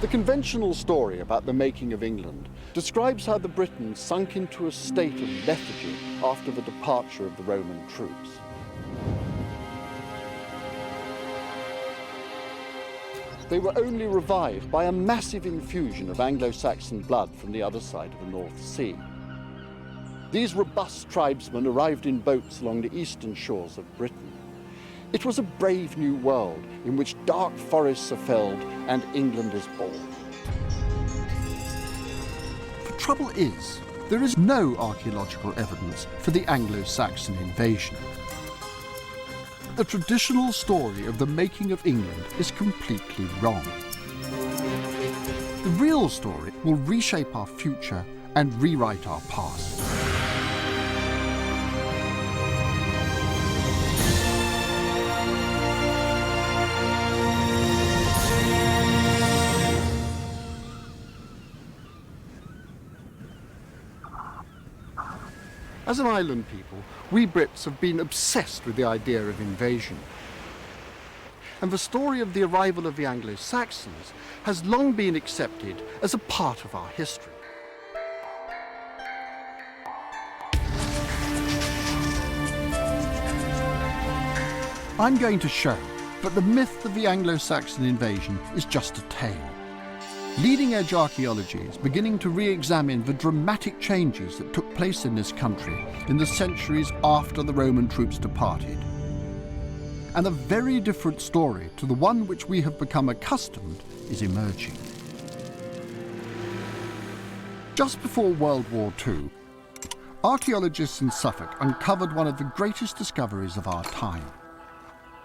The conventional story about the making of England describes how the Britons sunk into a state of lethargy after the departure of the Roman troops. They were only revived by a massive infusion of Anglo-Saxon blood from the other side of the North Sea. These robust tribesmen arrived in boats along the eastern shores of Britain. It was a brave new world in which dark forests are felled and England is born. The trouble is, there is no archaeological evidence for the Anglo-Saxon invasion. The traditional story of the making of England is completely wrong. The real story will reshape our future and rewrite our past. As an island people, we Brits have been obsessed with the idea of invasion. And the story of the arrival of the Anglo-Saxons has long been accepted as a part of our history. I'm going to show that the myth of the Anglo-Saxon invasion is just a tale. Leading-edge archaeology is beginning to re-examine the dramatic changes that took place in this country in the centuries after the Roman troops departed. And a very different story to the one which we have become accustomed is emerging. Just before World War II, archaeologists in Suffolk uncovered one of the greatest discoveries of our time,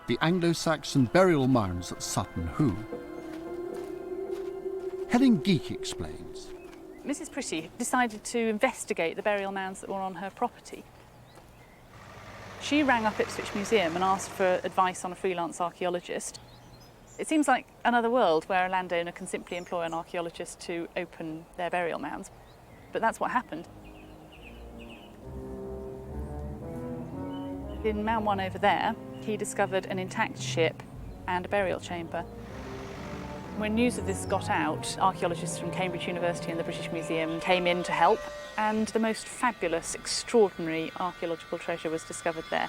the Anglo-Saxon burial mounds at Sutton Hoo. Helen Geek explains. Mrs. Pretty decided to investigate the burial mounds that were on her property. She rang up Ipswich Museum and asked for advice on a freelance archaeologist. It seems like another world where a landowner can simply employ an archaeologist to open their burial mounds. But that's what happened. In Mound 1 over there, he discovered an intact ship and a burial chamber. When news of this got out, archaeologists from Cambridge University and the British Museum came in to help, and the most fabulous, extraordinary archaeological treasure was discovered there.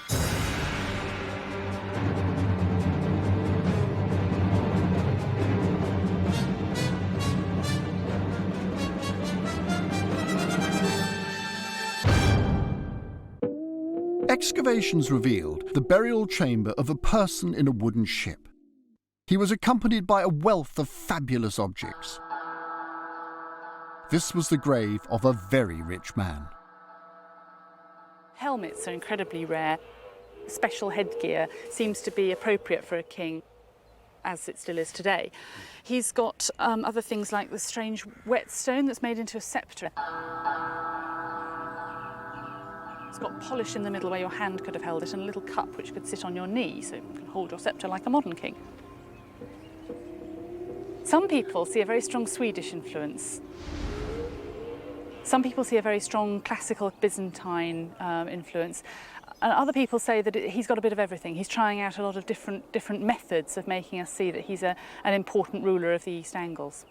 Excavations revealed the burial chamber of a person in a wooden ship. He was accompanied by a wealth of fabulous objects. This was the grave of a very rich man. Helmets are incredibly rare. Special headgear seems to be appropriate for a king, as it still is today. He's got other things like the strange whetstone that's made into a sceptre. It's got polish in the middle where your hand could have held it, and a little cup which could sit on your knee, so you can hold your sceptre like a modern king. Some people see a very strong Swedish influence. Some people see a very strong classical Byzantine influence. And other people say that he's got a bit of everything. He's trying out a lot of different methods of making us see that he's an important ruler of the East Angles.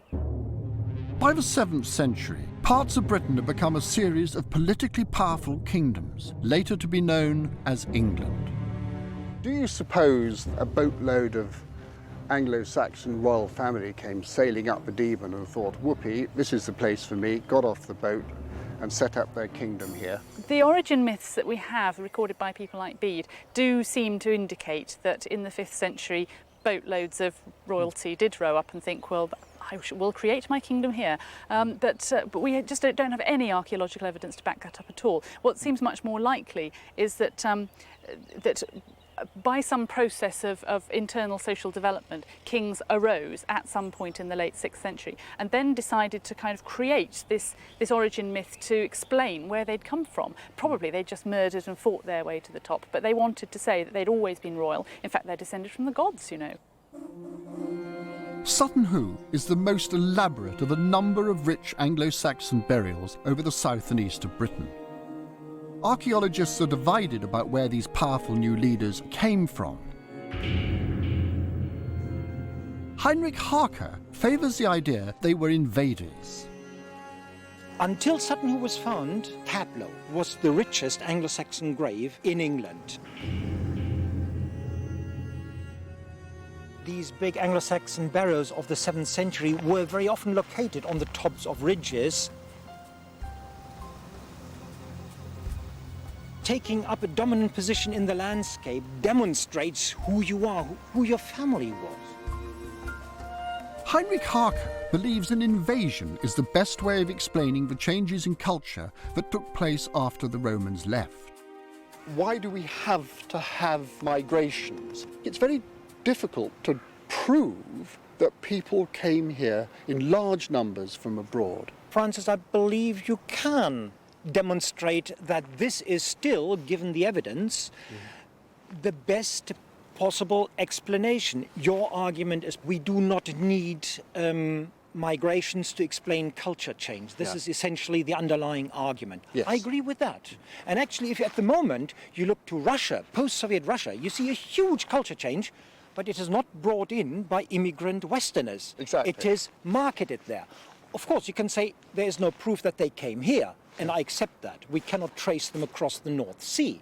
By the 7th century, parts of Britain had become a series of politically powerful kingdoms, later to be known as England. Do you suppose a boatload of Anglo-Saxon royal family came sailing up the Deben and thought, whoopee, this is the place for me, got off the boat and set up their kingdom here? The origin myths that we have recorded by people like Bede do seem to indicate that in the 5th century boatloads of royalty did row up and think, well, I will create my kingdom here. But we just don't have any archaeological evidence to back that up at all. What seems much more likely is that by some process of internal social development, kings arose at some point in the late 6th century and then decided to kind of create this origin myth to explain where they'd come from. Probably they'd just murdered and fought their way to the top, but they wanted to say that they'd always been royal. In fact, they're descended from the gods, you know. Sutton Hoo is the most elaborate of a number of rich Anglo-Saxon burials over the south and east of Britain. Archaeologists are divided about where these powerful new leaders came from. Heinrich Harker favours the idea they were invaders. Until Sutton Hoo was found, Taplow was the richest Anglo-Saxon grave in England. These big Anglo-Saxon burials of the 7th century were very often located on the tops of ridges, taking up a dominant position in the landscape demonstrates who you are, who your family was. Heinrich Harker believes an invasion is the best way of explaining the changes in culture that took place after the Romans left. Why do we have to have migrations? It's very difficult to prove that people came here in large numbers from abroad. Francis, I believe you can demonstrate that this is still, given the evidence, the best possible explanation. Your argument is we do not need migrations to explain culture change. This is essentially the underlying argument. Yes. I agree with that. And actually, if at the moment you look to Russia, post-Soviet Russia, you see a huge culture change, but it is not brought in by immigrant Westerners. Exactly. It is marketed there. Of course, you can say there is no proof that they came here, and I accept that. We cannot trace them across the North Sea,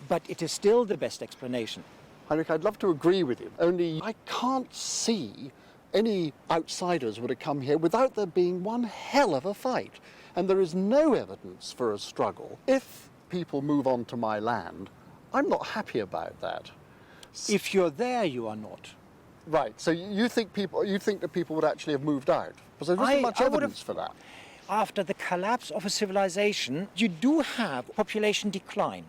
but it is still the best explanation. Heinrich, I'd love to agree with you, only I can't see any outsiders would have come here without there being one hell of a fight. And there is no evidence for a struggle. If people move on to my land, I'm not happy about that. If you're there, you are not. Right, so you think that people would actually have moved out? Because there isn't much evidence for that. After the collapse of a civilization, you do have population decline.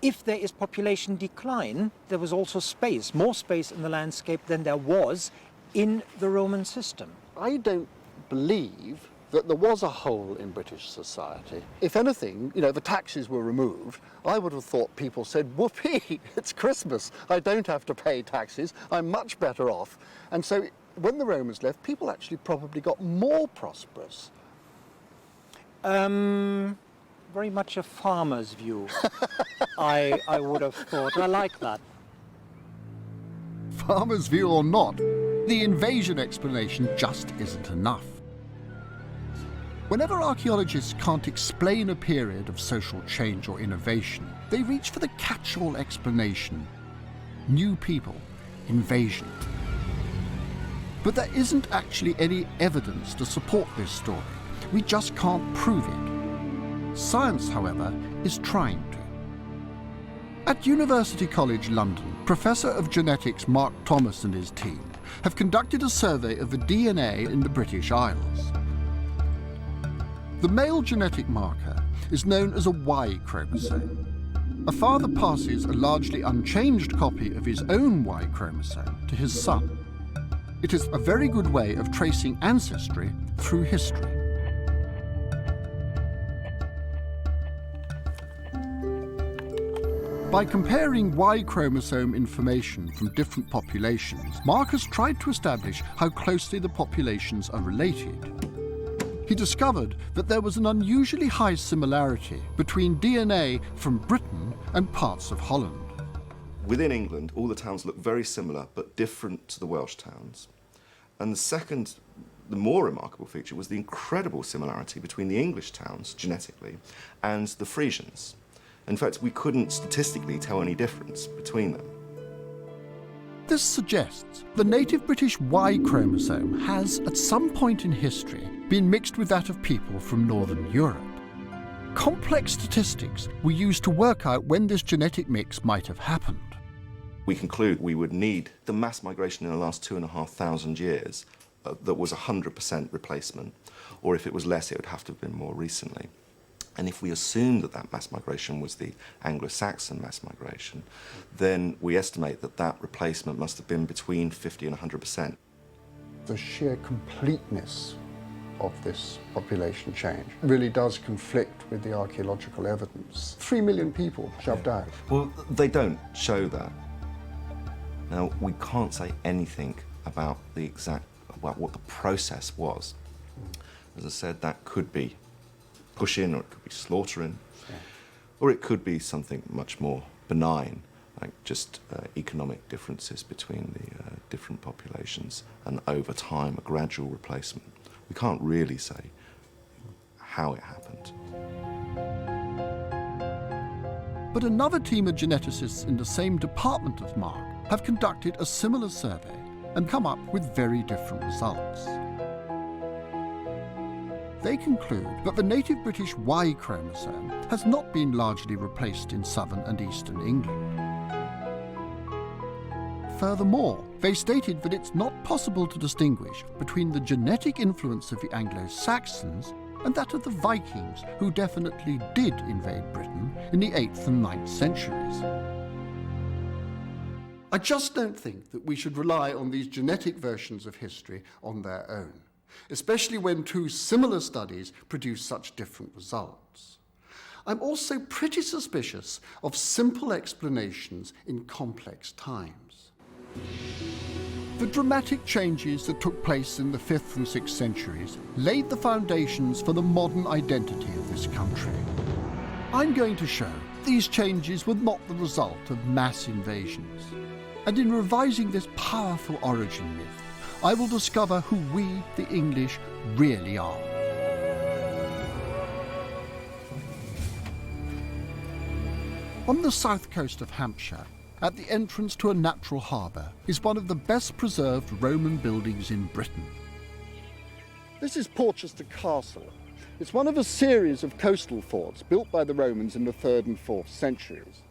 If there is population decline, there was also space, more space in the landscape than there was in the Roman system. I don't believe that there was a hole in British society. If anything, you know, the taxes were removed, I would have thought people said, whoopee, it's Christmas, I don't have to pay taxes, I'm much better off. And so when the Romans left, people actually probably got more prosperous. Very much a farmer's view, I would have thought. I like that. Farmer's view or not, the invasion explanation just isn't enough. Whenever archaeologists can't explain a period of social change or innovation, they reach for the catch-all explanation: new people, invasion. But there isn't actually any evidence to support this story. We just can't prove it. Science, however, is trying to. At University College London, Professor of Genetics Mark Thomas and his team have conducted a survey of the DNA in the British Isles. The male genetic marker is known as a Y chromosome. A father passes a largely unchanged copy of his own Y chromosome to his son. It is a very good way of tracing ancestry through history. By comparing Y chromosome information from different populations, Mark has tried to establish how closely the populations are related. He discovered that there was an unusually high similarity between DNA from Britain and parts of Holland. Within England, all the towns look very similar but different to the Welsh towns. And the more remarkable feature was the incredible similarity between the English towns, genetically, and the Frisians. In fact, we couldn't statistically tell any difference between them. This suggests the native British Y chromosome has, at some point in history, been mixed with that of people from Northern Europe. Complex statistics were used to work out when this genetic mix might have happened. We conclude we would need the mass migration in the last 2,500 years that was 100% replacement, or if it was less, it would have to have been more recently. And if we assume that that mass migration was the Anglo-Saxon mass migration, then we estimate that that replacement must have been between 50 and 100%. The sheer completeness of this population change really does conflict with the archaeological evidence. 3 million people shoved out. Well, they don't show that. Now, we can't say anything about what the process was. As I said, that could be push-in, or it could be slaughtering, or it could be something much more benign, like just economic differences between the different populations, and over time a gradual replacement. We can't really say how it happened. But another team of geneticists in the same department of Mark have conducted a similar survey and come up with very different results. They conclude that the native British Y chromosome has not been largely replaced in southern and eastern England. Furthermore, they stated that it's not possible to distinguish between the genetic influence of the Anglo-Saxons and that of the Vikings, who definitely did invade Britain in the 8th and 9th centuries. I just don't think that we should rely on these genetic versions of history on their own, especially when two similar studies produce such different results. I'm also pretty suspicious of simple explanations in complex times. The dramatic changes that took place in the 5th and 6th centuries laid the foundations for the modern identity of this country. I'm going to show these changes were not the result of mass invasions. And in revising this powerful origin myth, I will discover who we, the English, really are. On the south coast of Hampshire, at the entrance to a natural harbour, is one of the best preserved Roman buildings in Britain. This is Portchester Castle. It's one of a series of coastal forts built by the Romans in the 3rd and 4th centuries.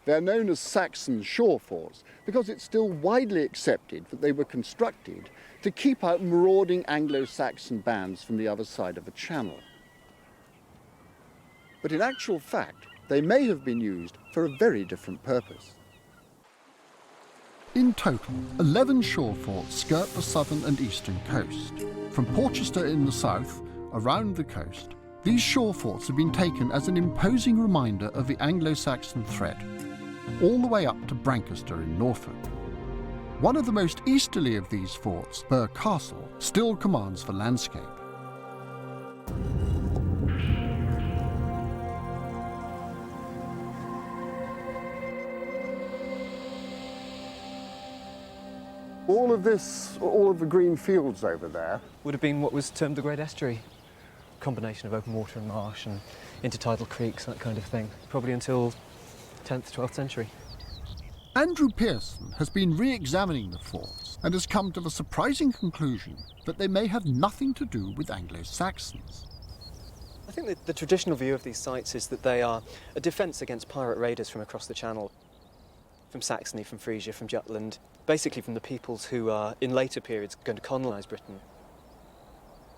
They're known as Saxon shore forts because it's still widely accepted that they were constructed to keep out marauding Anglo-Saxon bands from the other side of the Channel. But in actual fact, they may have been used for a very different purpose. In total, 11 shore forts skirt the southern and eastern coast. From Portchester in the south, around the coast, these shore forts have been taken as an imposing reminder of the Anglo-Saxon threat, all the way up to Brancaster in Norfolk. One of the most easterly of these forts, Burial Castle, still commands the landscape. All of this, all of the green fields over there, would have been what was termed the Great Estuary. Combination of open water and marsh and intertidal creeks, that kind of thing. Probably until 10th, 12th century. Andrew Pearson has been re-examining the forts and has come to the surprising conclusion that they may have nothing to do with Anglo-Saxons. I think that the traditional view of these sites is that they are a defence against pirate raiders from across the Channel, from Saxony, from Frisia, from Jutland, basically from the peoples who are, in later periods, going to colonise Britain.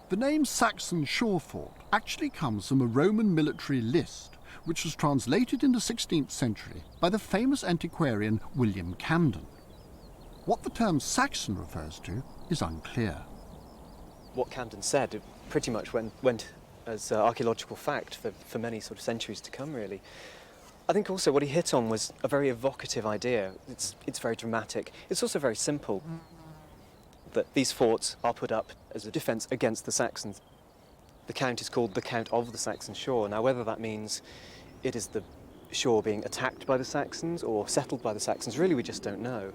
The name Saxon Shore Fort actually comes from a Roman military list, which was translated in the 16th century by the famous antiquarian William Camden. What the term Saxon refers to is unclear. What Camden said pretty much went as archaeological fact for many sort of centuries to come, really. I think also what he hit on was a very evocative idea. It's very dramatic. It's also very simple, that these forts are put up as a defence against the Saxons. The count is called the Count of the Saxon Shore. Now, whether that means it is the shore being attacked by the Saxons or settled by the Saxons, really we just don't know.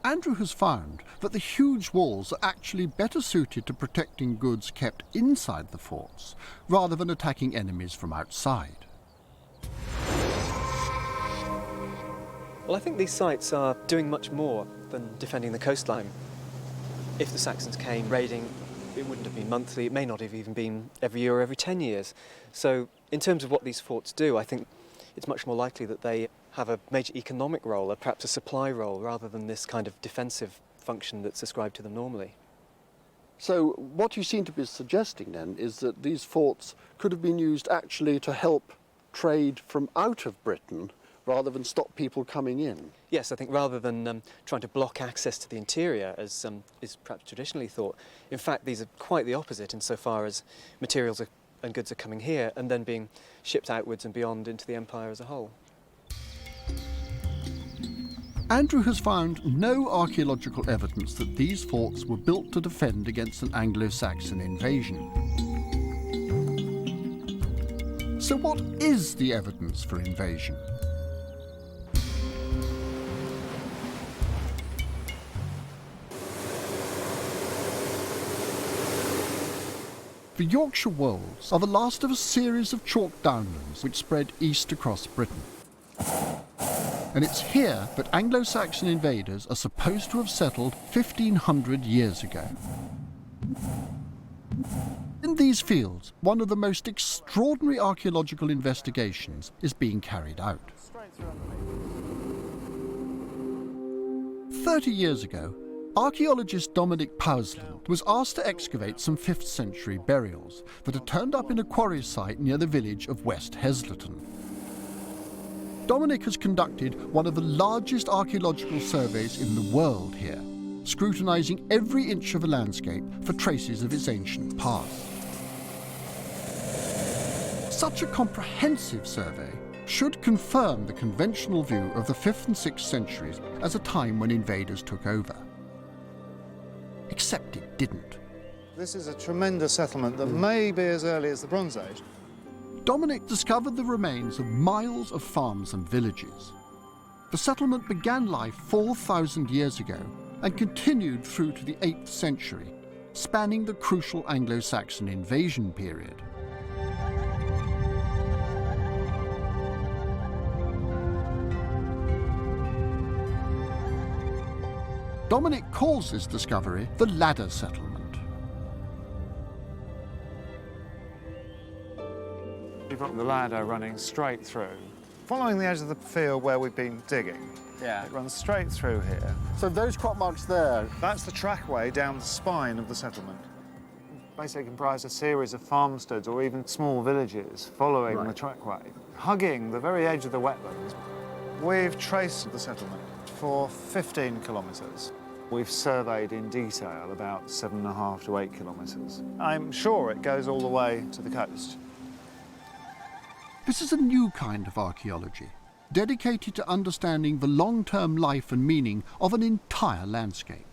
Andrew has found that the huge walls are actually better suited to protecting goods kept inside the forts, rather than attacking enemies from outside. Well, I think these sites are doing much more than defending the coastline. If the Saxons came raiding, it wouldn't have been monthly, it may not have even been every year or every 10 years. So in terms of what these forts do, I think it's much more likely that they have a major economic role, or perhaps a supply role, rather than this kind of defensive function that's ascribed to them normally. So what you seem to be suggesting then is that these forts could have been used actually to help trade from out of Britain rather than stop people coming in. Yes, I think rather than trying to block access to the interior, as is perhaps traditionally thought, in fact these are quite the opposite insofar as materials and goods are coming here and then being shipped outwards and beyond into the empire as a whole. Andrew has found no archaeological evidence that these forts were built to defend against an Anglo-Saxon invasion. So what is the evidence for invasion? The Yorkshire Wolds are the last of a series of chalk downlands which spread east across Britain. And it's here that Anglo-Saxon invaders are supposed to have settled 1,500 years ago. In these fields, one of the most extraordinary archaeological investigations is being carried out. 30 years ago, archaeologist Dominic Powsland was asked to excavate some 5th century burials that had turned up in a quarry site near the village of West Heslerton. Dominic has conducted one of the largest archaeological surveys in the world here, scrutinising every inch of the landscape for traces of its ancient past. Such a comprehensive survey should confirm the conventional view of the 5th and 6th centuries as a time when invaders took over. Except it didn't. This is a tremendous settlement that may be as early as the Bronze Age. Dominic discovered the remains of miles of farms and villages. The settlement began life 4,000 years ago and continued through to the 8th century, spanning the crucial Anglo-Saxon invasion period. Dominic calls this discovery the ladder settlement. You've got the ladder running straight through. Following the edge of the field where we've been digging, it runs straight through here. So those crop marks there, That's the trackway down the spine of the settlement. Basically comprised a series of farmsteads or even small villages following the trackway, hugging the very edge of the wetlands. We've traced the settlement for 15 kilometres. We've surveyed in detail about 7.5 to 8 kilometres. I'm sure it goes all the way to the coast. this is a new kind of archaeology, dedicated to understanding the long-term life and meaning of an entire landscape.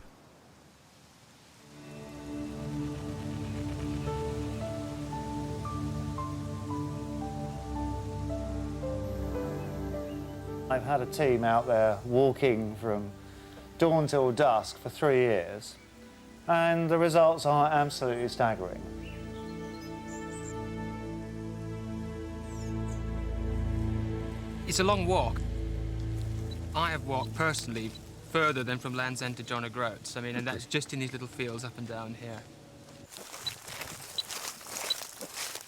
I've had a team out there walking from dawn till dusk for 3 years, and the results are absolutely staggering. It's a long walk. I have walked personally further than from Land's End to John O'Groats. I mean, and that's just in these little fields up and down here.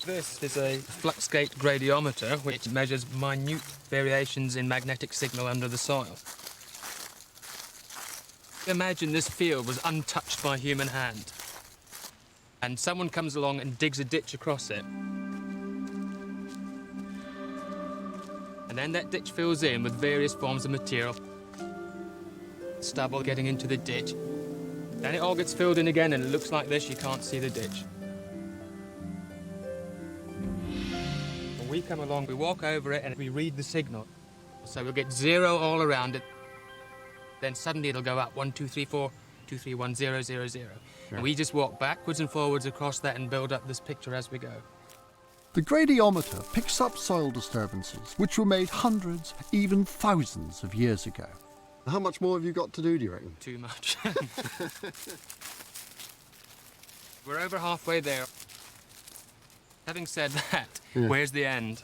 This is a fluxgate gradiometer, which measures minute variations in magnetic signal under the soil. Imagine this field was untouched by human hand, and someone comes along and digs a ditch across it. And then that ditch fills in with various forms of material. Stubble getting into the ditch. Then it all gets filled in again and it looks like this, you can't see the ditch. When we come along, we walk over it and we read the signal. So we'll get 0 all around it. Then suddenly it'll go up 1, 2, 3, 4, 2, 3, 1, 0, 0, 0. Yeah. And we just walk backwards and forwards across that and build up this picture as we go. The gradiometer picks up soil disturbances which were made hundreds, even thousands of years ago. How much more have you got to do you reckon? Too much. We're over halfway there. Having said that, where's the end?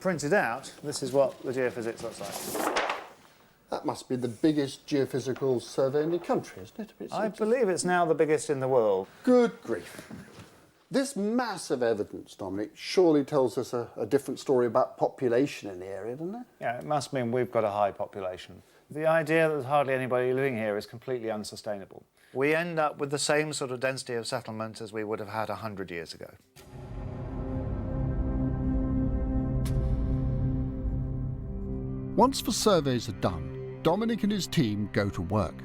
Printed out, this is what the geophysics looks like. That must be the biggest geophysical survey in the country, isn't it? I believe it's now the biggest in the world. Good grief. This mass of evidence, Dominic, surely tells us a different story about population in the area, doesn't it? Yeah, it must mean we've got a high population. The idea that there's hardly anybody living here is completely unsustainable. We end up with the same sort of density of settlement as we would have had 100 years ago. Once the surveys are done, Dominic and his team go to work.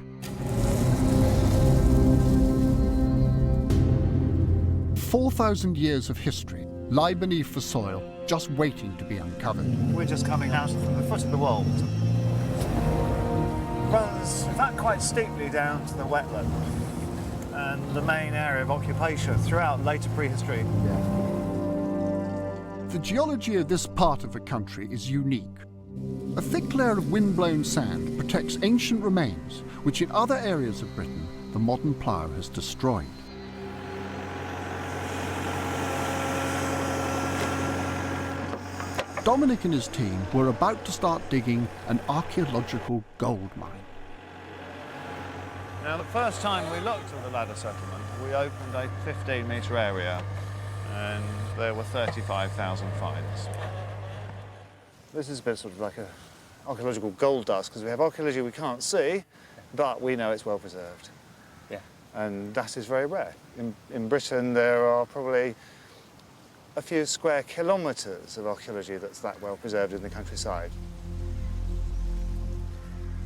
"4,000 years of history lie beneath the soil, just waiting to be uncovered. We're just coming out from the foot of the wold. Runs, in fact, quite steeply down to the wetland. and the main area of occupation throughout later prehistory. The geology of this part of the country is unique. A thick layer of wind-blown sand protects ancient remains, which in other areas of Britain the modern plough has destroyed. Dominic and his team were about to start digging an archaeological gold mine. Now, the first time we looked at the ladder settlement, we opened a 15-metre area, and there were 35,000 finds. This is a bit sort of like an archaeological gold dust, because we have archaeology we can't see, but we know it's well preserved. Yeah. And that is very rare. In Britain, there are probably a few square kilometres of archaeology that's that well preserved in the countryside.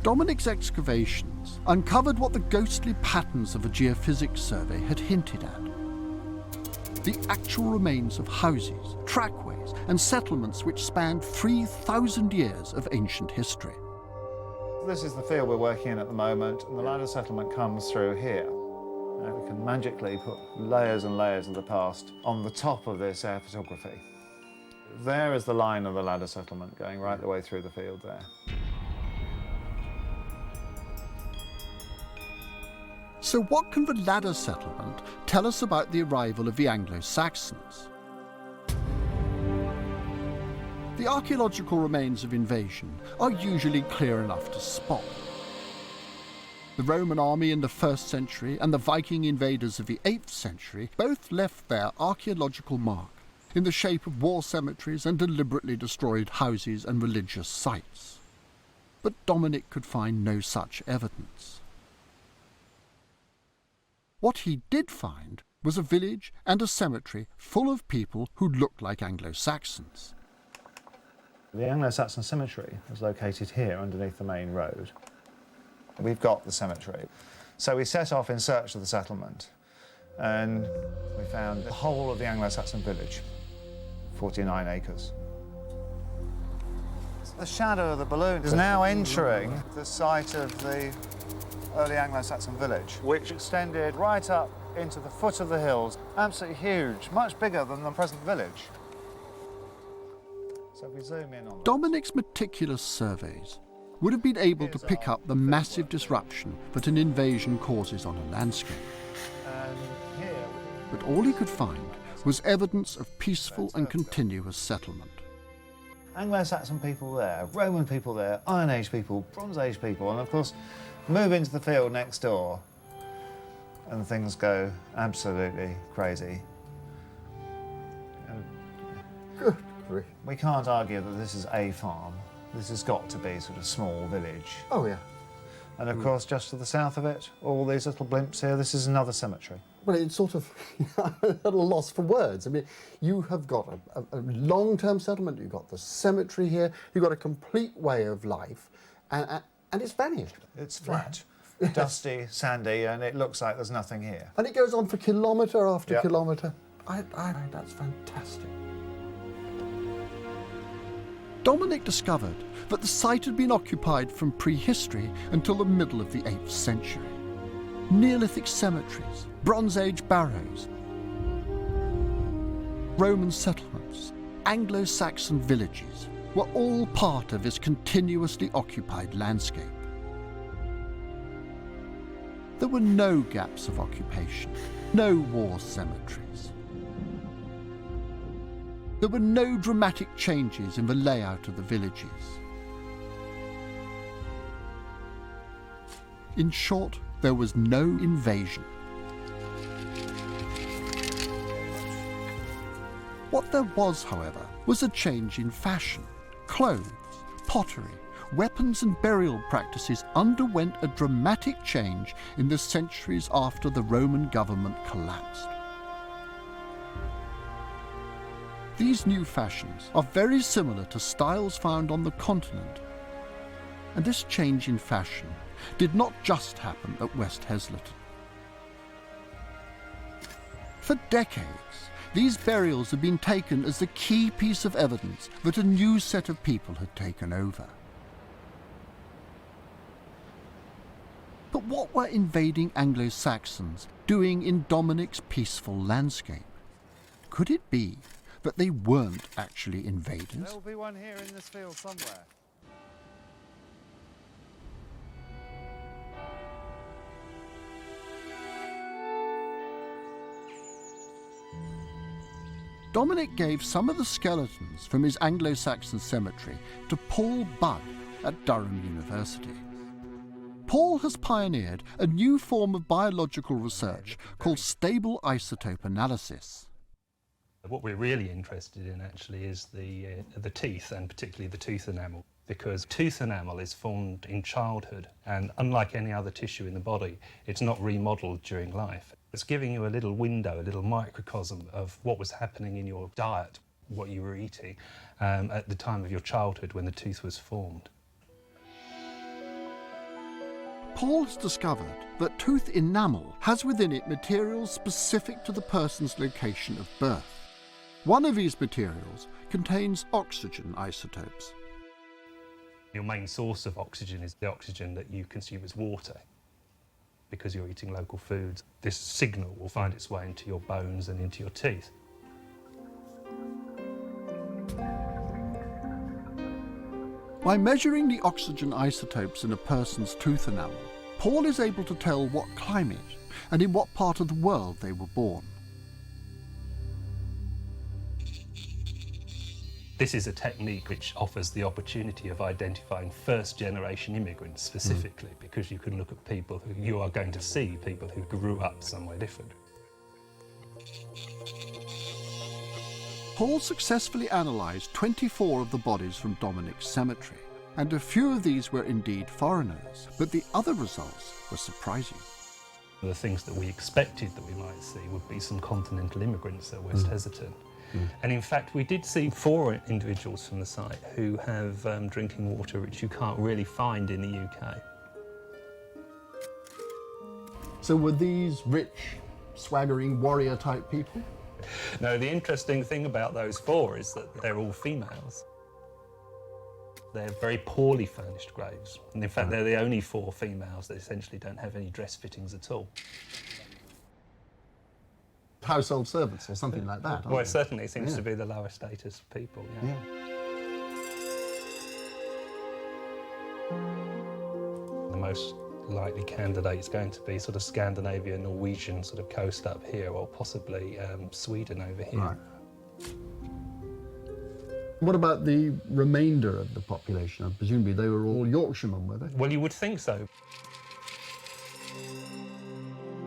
Dominic's excavations uncovered what the ghostly patterns of a geophysics survey had hinted at. The actual remains of houses, trackways and settlements which spanned 3,000 years of ancient history. This is the field we're working in at the moment, and the ladder settlement comes through here. We can magically put layers and layers of the past on the top of this air photography. There is the line of the ladder settlement going right the way through the field there. So what can the ladder settlement tell us about the arrival of the Anglo-Saxons? The archaeological remains of invasion are usually clear enough to spot. The Roman army in the 1st century and the Viking invaders of the 8th century both left their archaeological mark in the shape of war cemeteries and deliberately destroyed houses and religious sites. But Dominic could find no such evidence. What he did find was a village and a cemetery full of people who looked like Anglo-Saxons. The Anglo-Saxon cemetery is located here underneath the main road. We've got the cemetery. So we set off in search of the settlement, and we found the whole of the Anglo-Saxon village, 49 acres. The shadow of the balloon is now entering the site of the early Anglo-Saxon village, which extended right up into the foot of the hills. Absolutely huge, much bigger than the present village. So if we zoom in on Dominic's meticulous surveys would have been able to pick up the massive disruption that an invasion causes on a landscape. But all he could find was evidence of peaceful and continuous settlement. Anglo-Saxon people there, Roman people there, Iron Age people, Bronze Age people, and of course move into the field next door and things go absolutely crazy. And we can't argue that this is a farm. This has got to be sort of small village. Oh, yeah. And of course, just to the south of it, all these little blimps here, this is another cemetery. Well, it's sort of at a loss for words. I mean, you have got a long-term settlement, you've got the cemetery here, you've got a complete way of life, and it's vanished. It's flat, dusty, sandy, and it looks like there's nothing here. And it goes on for kilometre after kilometre. That's fantastic. Dominic discovered that the site had been occupied from prehistory until the middle of the 8th century. Neolithic cemeteries, Bronze Age barrows, Roman settlements, Anglo-Saxon villages were all part of this continuously occupied landscape. There were no gaps of occupation, no war cemeteries. There were no dramatic changes in the layout of the villages. In short, there was no invasion. What there was, however, was a change in fashion. Clothes, pottery, weapons and burial practices underwent a dramatic change in the centuries after the Roman government collapsed. These new fashions are very similar to styles found on the continent. And this change in fashion did not just happen at West Heslington. For decades, these burials have been taken as the key piece of evidence that a new set of people had taken over. But But what were invading Anglo-Saxons doing in Dominic's peaceful landscape? Could it be that they weren't actually invaders? There'll be one here in this field somewhere. Dominic gave some of the skeletons from his Anglo-Saxon cemetery to Paul Budd at Durham University. Paul has pioneered a new form of biological research called stable isotope analysis. What we're really interested in actually is the teeth, and particularly the tooth enamel, because tooth enamel is formed in childhood, and unlike any other tissue in the body, it's not remodelled during life. It's giving you a little window, a little microcosm of what was happening in your diet, what you were eating at the time of your childhood when the tooth was formed. Paul has discovered that tooth enamel has within it materials specific to the person's location of birth. One of these materials contains oxygen isotopes. Your main source of oxygen is the oxygen that you consume as water. Because you're eating local foods, this signal will find its way into your bones and into your teeth. By measuring the oxygen isotopes in a person's tooth enamel, Paul is able to tell what climate and in what part of the world they were born. This is a technique which offers the opportunity of identifying first-generation immigrants specifically, because you can look at people who you are going to see, people who grew up somewhere different. Paul successfully analysed 24 of the bodies from Dominic's cemetery, and a few of these were indeed foreigners, but the other results were surprising. The things that we expected that we might see would be some continental immigrants at West Heatherton. And in fact, we did see 4 individuals from the site who have drinking water which you can't really find in the UK. So were these rich, swaggering warrior-type people? No, the interesting thing about those 4 is that they're all females. They're very poorly furnished graves. And in fact, they're the only 4 females that essentially don't have any dress fittings at all. Household servants or something like that. Well, it certainly seems to be the lower status people, yeah. The most likely candidate is going to be sort of Scandinavia, Norwegian sort of coast up here, or possibly Sweden over here. Right. What about the remainder of the population? Presumably they were all Yorkshiremen, were they? Well, you would think so.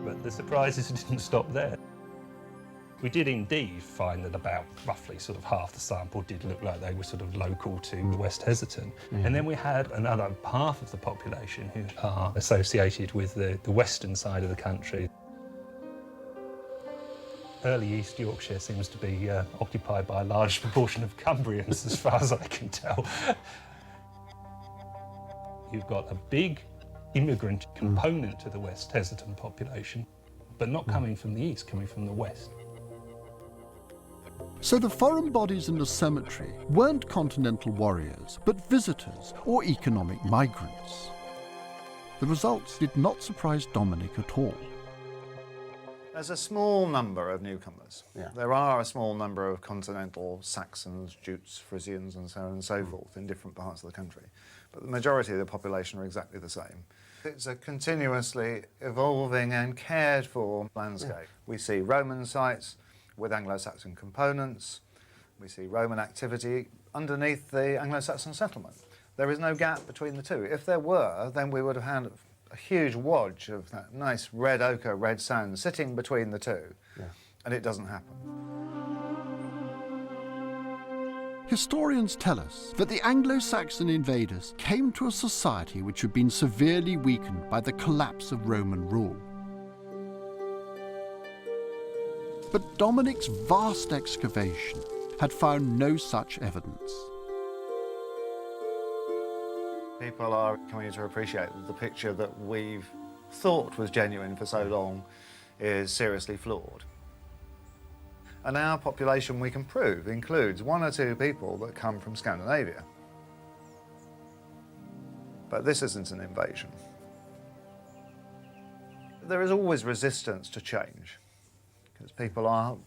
But the surprises didn't stop there. We did indeed find that about roughly sort of half the sample did look like they were sort of local to West Heatherton. And then we had another half of the population who are associated with the western side of the country. Early East Yorkshire seems to be occupied by a large proportion of Cumbrians, as far as I can tell. You've got a big immigrant component to the West Heatherton population, but not coming from the east, coming from the west. So the foreign bodies in the cemetery weren't continental warriors, but visitors or economic migrants. The results did not surprise Dominic at all. There's a small number of newcomers. Yeah. There are a small number of continental Saxons, Jutes, Frisians and so on and so forth in different parts of the country. But the majority of the population are exactly the same. It's a continuously evolving and cared for landscape. Yeah. We see Roman sites with Anglo-Saxon components. We see Roman activity underneath the Anglo-Saxon settlement. There is no gap between the two. If there were, then we would have had a huge wodge of that nice red ochre, red sand sitting between the two, and it doesn't happen. Historians tell us that the Anglo-Saxon invaders came to a society which had been severely weakened by the collapse of Roman rule. But Dominic's vast excavation had found no such evidence. People are coming to appreciate that the picture that we've thought was genuine for so long is seriously flawed. And our population, we can prove, includes 1 or 2 people that come from Scandinavia. But this isn't an invasion. There is always resistance to change, because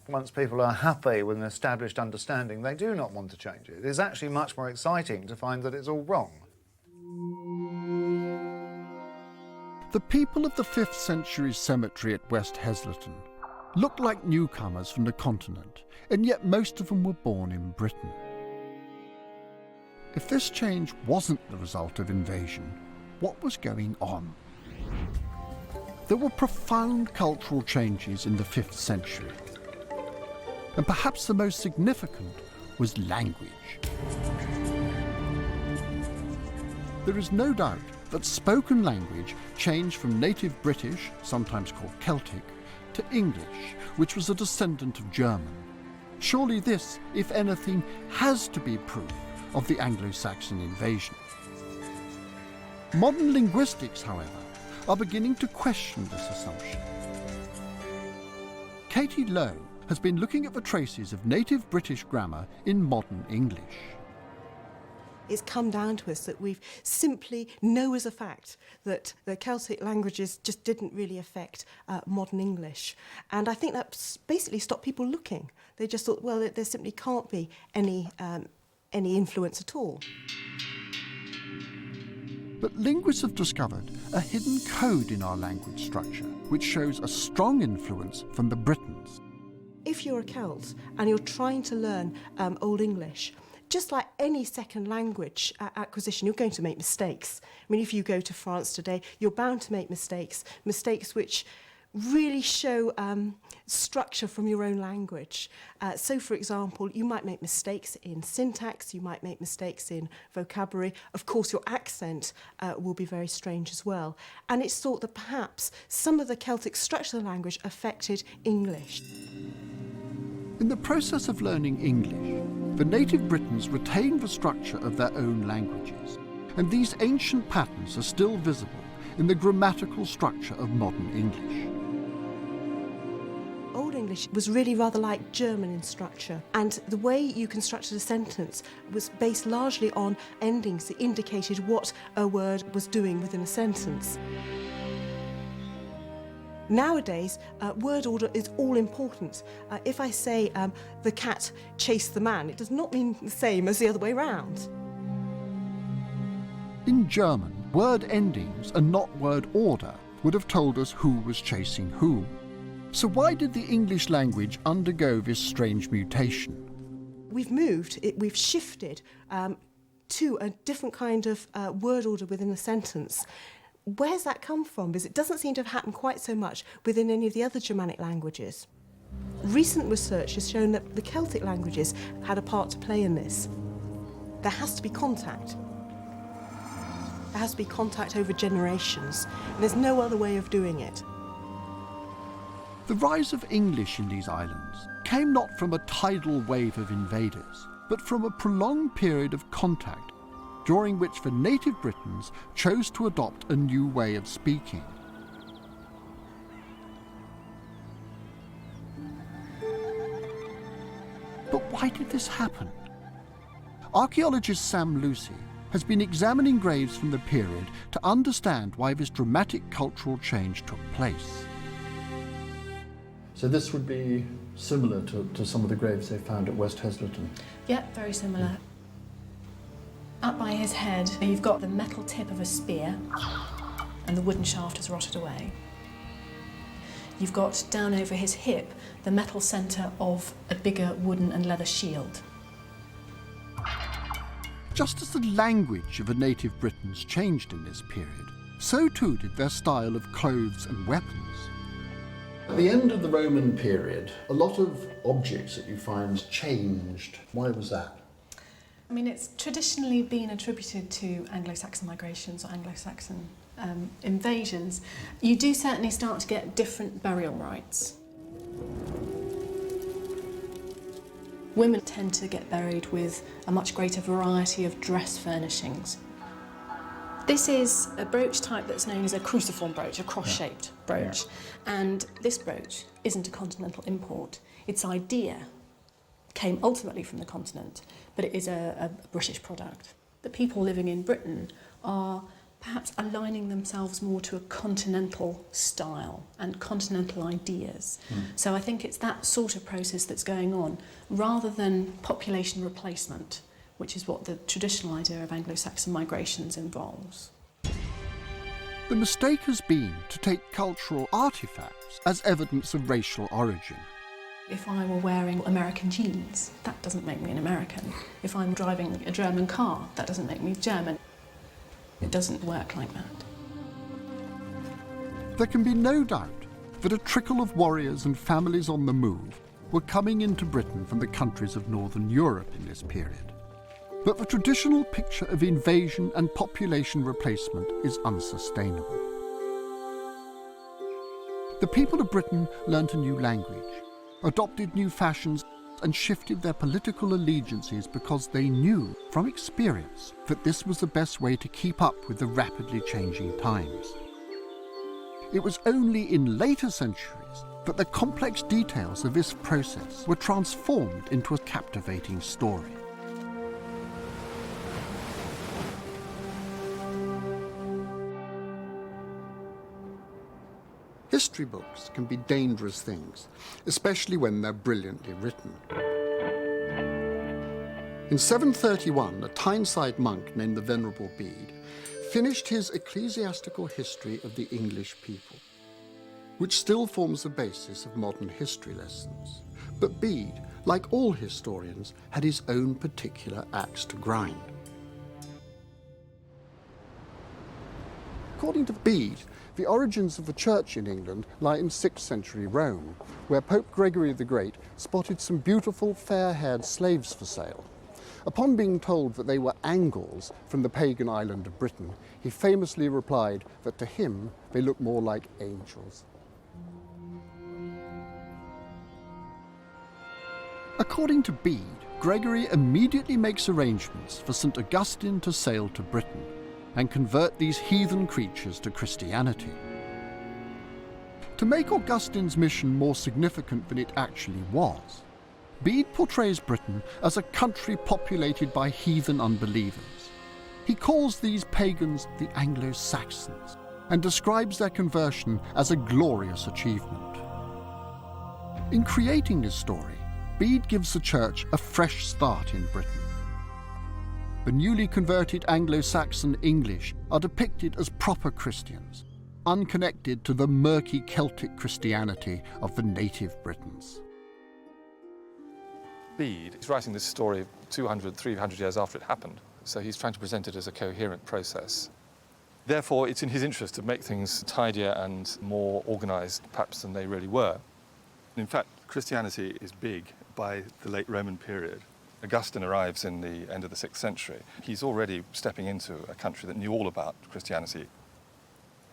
once people are happy with an established understanding, they do not want to change it. It is actually much more exciting to find that it's all wrong. The people of the 5th century cemetery at West Heslington looked like newcomers from the continent, and yet most of them were born in Britain. If this change wasn't the result of invasion, what was going on? There were profound cultural changes in the 5th century, and perhaps the most significant was language. There is no doubt that spoken language changed from native British, sometimes called Celtic, to English, which was a descendant of German. Surely this, if anything, has to be proof of the Anglo-Saxon invasion. Modern linguistics, however, are beginning to question this assumption. Katie Lowe has been looking at the traces of native British grammar in modern English. It's come down to us that we simply know as a fact that the Celtic languages just didn't really affect modern English. And I think that basically stopped people looking. They just thought, well, there simply can't be any influence at all. But linguists have discovered a hidden code in our language structure, which shows a strong influence from the Britons. If you're a Celt and you're trying to learn Old English, just like any second language acquisition, you're going to make mistakes. I mean, if you go to France today, you're bound to make mistakes which really show structure from your own language. So, for example, you might make mistakes in syntax, you might make mistakes in vocabulary. Of course, your accent will be very strange as well. And it's thought that perhaps some of the Celtic structure of the language affected English. In the process of learning English, the native Britons retained the structure of their own languages, and these ancient patterns are still visible in the grammatical structure of modern English. Old English was really rather like German in structure, and the way you constructed a sentence was based largely on endings that indicated what a word was doing within a sentence. Nowadays, word order is all important. If I say the cat chased the man, it does not mean the same as the other way round. In German, word endings and not word order would have told us who was chasing whom. So why did the English language undergo this strange mutation? We've shifted to a different kind of word order within a sentence. Where's that come from? Because it doesn't seem to have happened quite so much within any of the other Germanic languages. Recent research has shown that the Celtic languages had a part to play in this. There has to be contact. There has to be contact over generations, and there's no other way of doing it. The rise of English in these islands came not from a tidal wave of invaders, but from a prolonged period of contact, during which the native Britons chose to adopt a new way of speaking. But why did this happen? Archaeologist Sam Lucy has been examining graves from the period to understand why this dramatic cultural change took place. So this would be similar to some of the graves they found at West Heslington? Yeah, very similar. Up by his head, you've got the metal tip of a spear, and the wooden shaft has rotted away. You've got down over his hip the metal centre of a bigger wooden and leather shield. Just as the language of the native Britons changed in this period, so too did their style of clothes and weapons. At the end of the Roman period, a lot of objects that you find changed. Why was that? I mean, it's traditionally been attributed to Anglo-Saxon migrations or Anglo-Saxon invasions. You do certainly start to get different burial rites. Women tend to get buried with a much greater variety of dress furnishings. This is a brooch type that's known as a cruciform brooch, a cross-shaped brooch. Yeah. And this brooch isn't a continental import. Its idea came ultimately from the continent, but it is a British product. The people living in Britain are perhaps aligning themselves more to a continental style and continental ideas. So I think it's that sort of process that's going on, rather than population replacement, which is what the traditional idea of Anglo-Saxon migrations involves. The mistake has been to take cultural artefacts as evidence of racial origin. If I were wearing American jeans, that doesn't make me an American. If I'm driving a German car, that doesn't make me German. It doesn't work like that. There can be no doubt that a trickle of warriors and families on the move were coming into Britain from the countries of Northern Europe in this period. But the traditional picture of invasion and population replacement is unsustainable. The people of Britain learnt a new language, adopted new fashions, and shifted their political allegiances because they knew from experience that this was the best way to keep up with the rapidly changing times. It was only in later centuries that the complex details of this process were transformed into a captivating story. History books can be dangerous things, especially when they're brilliantly written. In 731, a Tyneside monk named the Venerable Bede finished his ecclesiastical history of the English people, which still forms the basis of modern history lessons. But Bede, like all historians, had his own particular axe to grind. According to Bede, the origins of the church in England lie in 6th century Rome, where Pope Gregory the Great spotted some beautiful fair-haired slaves for sale. Upon being told that they were Angles from the pagan island of Britain, he famously replied that to him they looked more like angels. According to Bede, Gregory immediately makes arrangements for St. Augustine to sail to Britain and convert these heathen creatures to Christianity. To make Augustine's mission more significant than it actually was, Bede portrays Britain as a country populated by heathen unbelievers. He calls these pagans the Anglo-Saxons and describes their conversion as a glorious achievement. In creating this story, Bede gives the church a fresh start in Britain. The newly converted Anglo-Saxon English are depicted as proper Christians, unconnected to the murky Celtic Christianity of the native Britons. Bede is writing this story 200, 300 years after it happened, so he's trying to present it as a coherent process. Therefore, it's in his interest to make things tidier and more organised, perhaps, than they really were. In fact, Christianity is big by the late Roman period. Augustine arrives in the end of the 6th century. He's already stepping into a country that knew all about Christianity.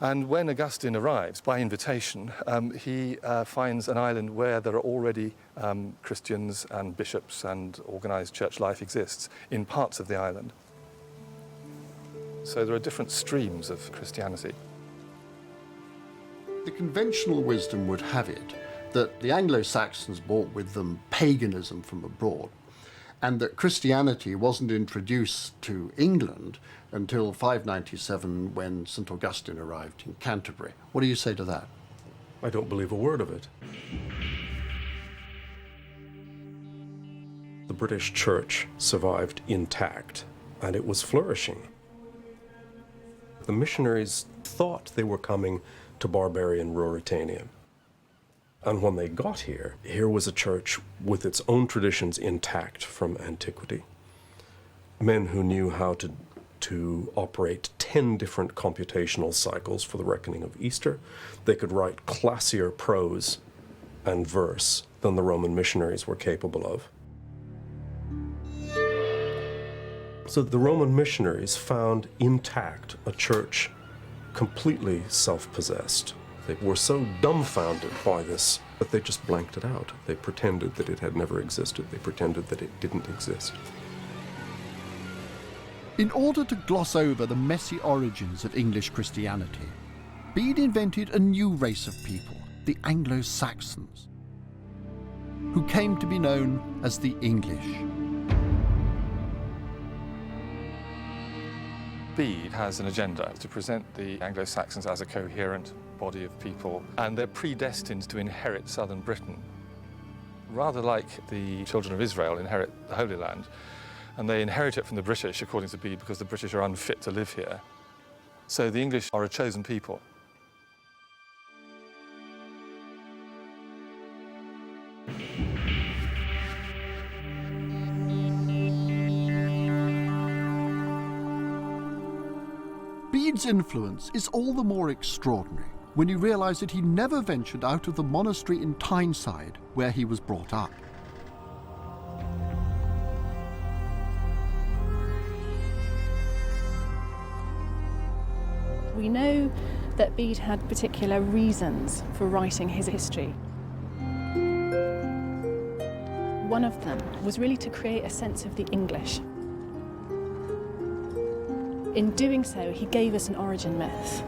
And when Augustine arrives, by invitation, he finds an island where there are already Christians and bishops and organised church life exists in parts of the island. So there are different streams of Christianity. The conventional wisdom would have it that the Anglo-Saxons brought with them paganism from abroad, and that Christianity wasn't introduced to England until 597 when St. Augustine arrived in Canterbury. What do you say to that? I don't believe a word of it. The British Church survived intact, and it was flourishing. The missionaries thought they were coming to barbarian Ruritania. And when they got here, here was a church with its own traditions intact from antiquity. Men who knew how to operate 10 different computational cycles for the reckoning of Easter. They could write classier prose and verse than the Roman missionaries were capable of. So the Roman missionaries found intact a church completely self-possessed. They were so dumbfounded by this that they just blanked it out. They pretended that it had never existed. They pretended that it didn't exist. In order to gloss over the messy origins of English Christianity, Bede invented a new race of people, the Anglo-Saxons, who came to be known as the English. Bede has an agenda to present the Anglo-Saxons as a coherent body of people, and they're predestined to inherit southern Britain. Rather like the children of Israel inherit the Holy Land, and they inherit it from the British, according to Bede, because the British are unfit to live here. So the English are a chosen people. Bede's influence is all the more extraordinary when you realise that he never ventured out of the monastery in Tyneside, where he was brought up. We know that Bede had particular reasons for writing his history. One of them was really to create a sense of the English. In doing so, he gave us an origin myth.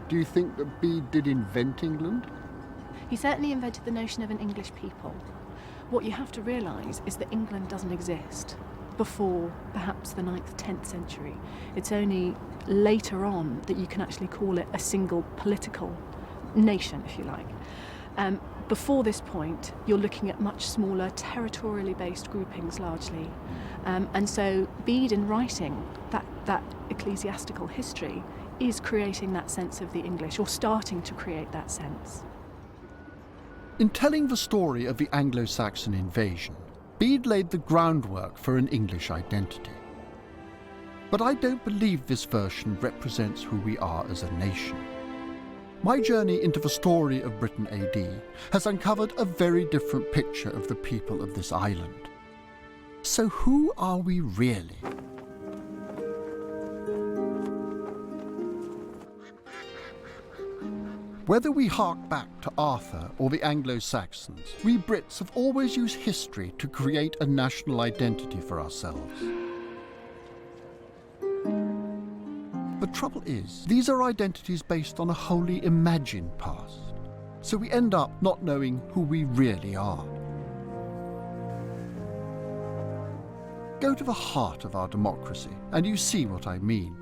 Do you think that Bede did invent England? He certainly invented the notion of an English people. What you have to realise is that England doesn't exist before perhaps the 9th, 10th century. It's only later on that you can actually call it a single political nation, if you like. Before this point, you're looking at much smaller, territorially based groupings largely. And so Bede, in writing that ecclesiastical history, is creating that sense of the English, or starting to create that sense. In telling the story of the Anglo-Saxon invasion, Bede laid the groundwork for an English identity. But I don't believe this version represents who we are as a nation. My journey into the story of Britain AD has uncovered a very different picture of the people of this island. So who are we really? Whether we hark back to Arthur or the Anglo-Saxons, we Brits have always used history to create a national identity for ourselves. The trouble is, these are identities based on a wholly imagined past, so we end up not knowing who we really are. Go to the heart of our democracy, and you see what I mean.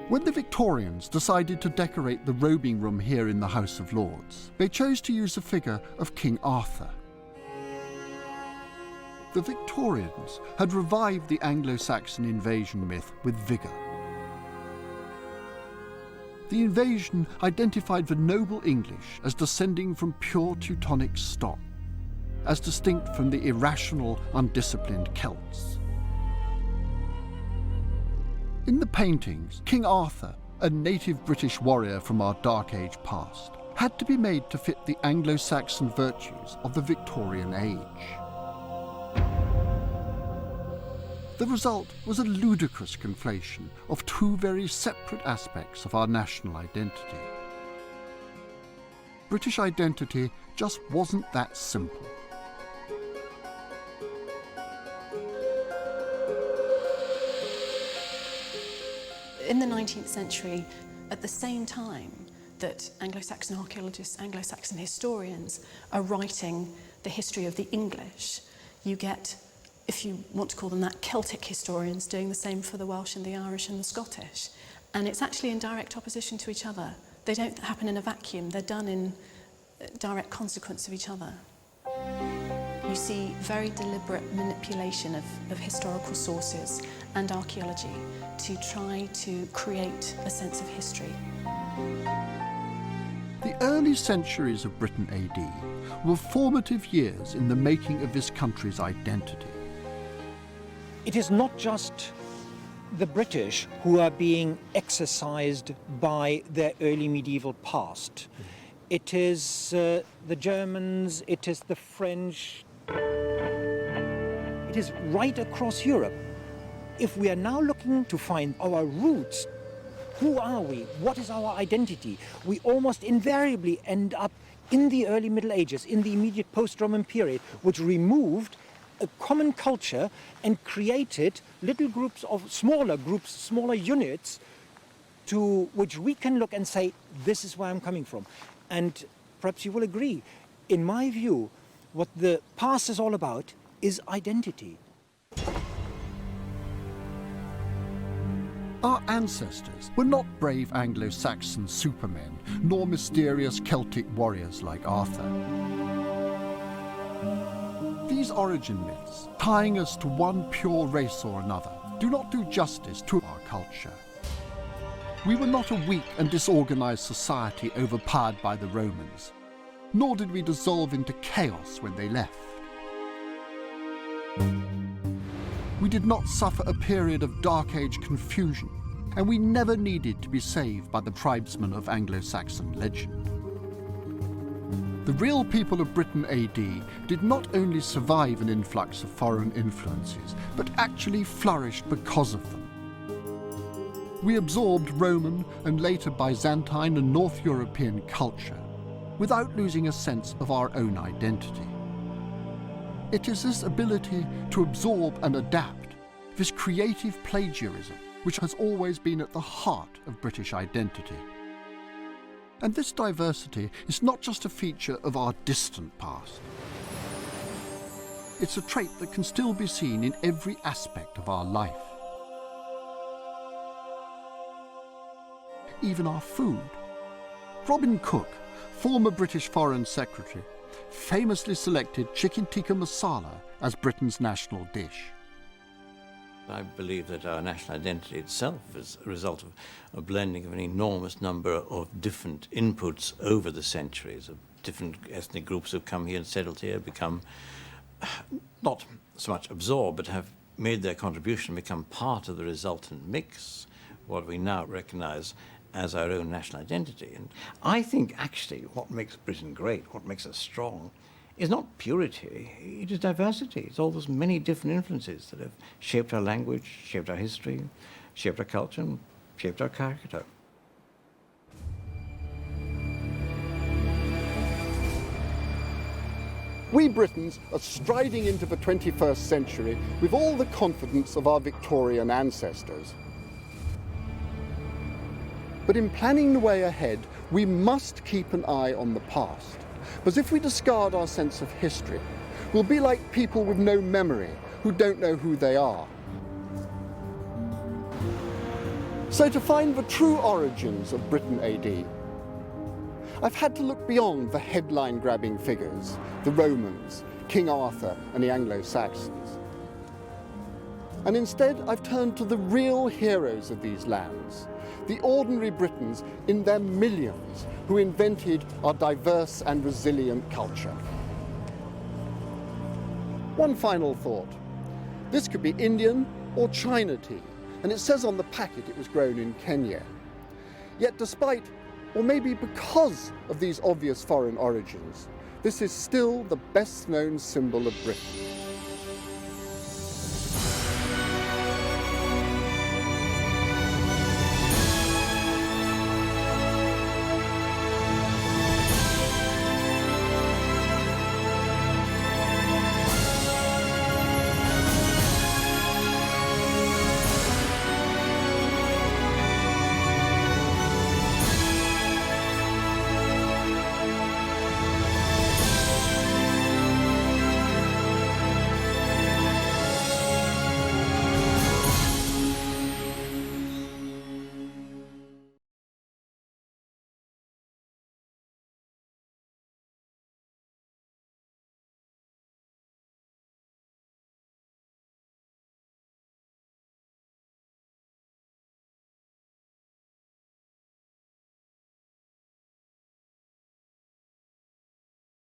When the Victorians decided to decorate the robing room here in the House of Lords, they chose to use the figure of King Arthur. The Victorians had revived the Anglo-Saxon invasion myth with vigour. The invasion identified the noble English as descending from pure Teutonic stock, as distinct from the irrational, undisciplined Celts. In the paintings, King Arthur, a native British warrior from our Dark Age past, had to be made to fit the Anglo-Saxon virtues of the Victorian age. The result was a ludicrous conflation of two very separate aspects of our national identity. British identity just wasn't that simple. In the 19th century, at the same time that Anglo-Saxon archaeologists, Anglo-Saxon historians are writing the history of the English, you get, if you want to call them that, Celtic historians doing the same for the Welsh and the Irish and the Scottish. And it's actually in direct opposition to each other. They don't happen in a vacuum, they're done in direct consequence of each other. You see very deliberate manipulation of historical sources and archaeology to try to create a sense of history. The early centuries of Britain AD were formative years in the making of this country's identity. It is not just the British who are being exercised by their early medieval past. It is the Germans, it is the French. It is right across Europe. If we are now looking to find our roots, who are we? What is our identity? We almost invariably end up in the early Middle Ages, in the immediate post-Roman period, which removed a common culture and created little groups, smaller units to which we can look and say, this is where I'm coming from. And perhaps you will agree, in my view, what the past is all about is identity. Our ancestors were not brave Anglo-Saxon supermen, nor mysterious Celtic warriors like Arthur. These origin myths, tying us to one pure race or another, do not do justice to our culture. We were not a weak and disorganized society overpowered by the Romans, nor did we dissolve into chaos when they left. We did not suffer a period of Dark Age confusion, and we never needed to be saved by the tribesmen of Anglo-Saxon legend. The real people of Britain AD did not only survive an influx of foreign influences, but actually flourished because of them. We absorbed Roman and later Byzantine and North European culture without losing a sense of our own identity. It is this ability to absorb and adapt, this creative plagiarism, which has always been at the heart of British identity. And this diversity is not just a feature of our distant past. It's a trait that can still be seen in every aspect of our life. Even our food. Robin Cook, former British Foreign Secretary, famously selected chicken tikka masala as Britain's national dish. I believe that our national identity itself is a result of a blending of an enormous number of different inputs over the centuries, of different ethnic groups who've come here and settled here, become not so much absorbed, but have made their contribution, become part of the resultant mix, what we now recognize as our own national identity. And I think actually what makes Britain great, what makes us strong, is not purity, it is diversity. It's all those many different influences that have shaped our language, shaped our history, shaped our culture, and shaped our character. We Britons are striding into the 21st century with all the confidence of our Victorian ancestors. But in planning the way ahead, we must keep an eye on the past. Because if we discard our sense of history, we'll be like people with no memory, who don't know who they are. So to find the true origins of Britain AD, I've had to look beyond the headline-grabbing figures, the Romans, King Arthur, and the Anglo-Saxons. And instead, I've turned to the real heroes of these lands, the ordinary Britons in their millions who invented our diverse and resilient culture. One final thought. This could be Indian or China tea, and it says on the packet it was grown in Kenya. Yet despite, or maybe because of these obvious foreign origins, this is still the best known symbol of Britain.